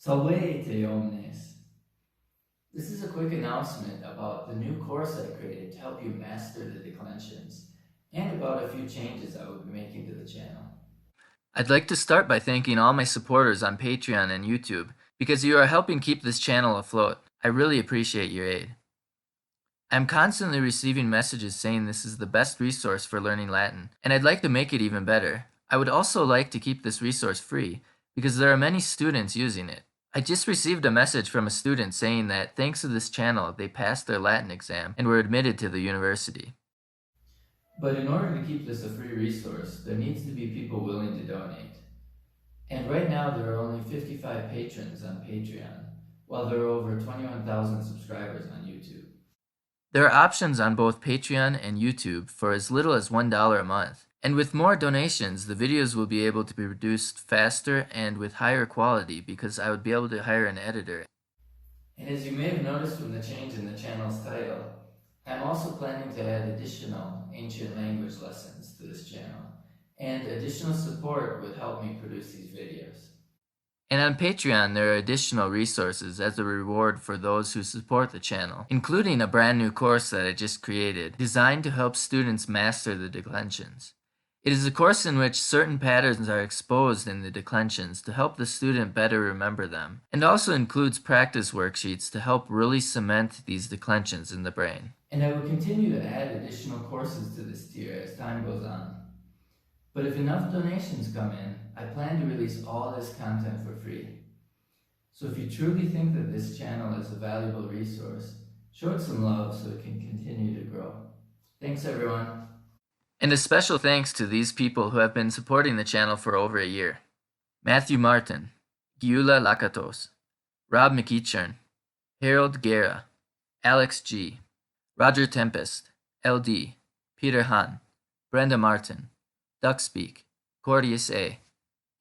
Salvete omnes. This is a quick announcement about the new course I created to help you master the declensions, and about a few changes I will be making to the channel. I'd like to start by thanking all my supporters on Patreon and YouTube because you are helping keep this channel afloat. I really appreciate your aid. I'm constantly receiving messages saying this is the best resource for learning Latin, and I'd like to make it even better. I would also like to keep this resource free because there are many students using it. I just received a message from a student saying that thanks to this channel, they passed their Latin exam and were admitted to the university. But in order to keep this a free resource, there needs to be people willing to donate. And right now there are only 55 patrons on Patreon, while there are over 21,000 subscribers on YouTube. There are options on both Patreon and YouTube for as little as $1 a month. And with more donations, the videos will be able to be produced faster and with higher quality because I would be able to hire an editor. And as you may have noticed from the change in the channel's title, I'm also planning to add additional ancient language lessons to this channel, and additional support would help me produce these videos. And on Patreon, there are additional resources as a reward for those who support the channel, including a brand new course that I just created, designed to help students master the declensions. It is a course in which certain patterns are exposed in the declensions to help the student better remember them, and also includes practice worksheets to help really cement these declensions in the brain. And I will continue to add additional courses to this tier as time goes on. But if enough donations come in, I plan to release all this content for free. So if you truly think that this channel is a valuable resource, show it some love so it can continue to grow. Thanks everyone. And a special thanks to these people who have been supporting the channel for over a year. Matthew Martin, Giula Lakatos, Rob McEachern, Harold Guerra, Alex G., Roger Tempest, LD, Peter Hahn, Brenda Martin, Duckspeak, Cordius A.,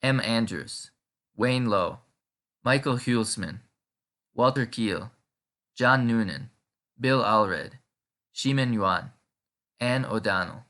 M. Andrews, Wayne Lowe, Michael Hulsman, Walter Keel, John Noonan, Bill Allred, Shimen Yuan, Ann O'Donnell.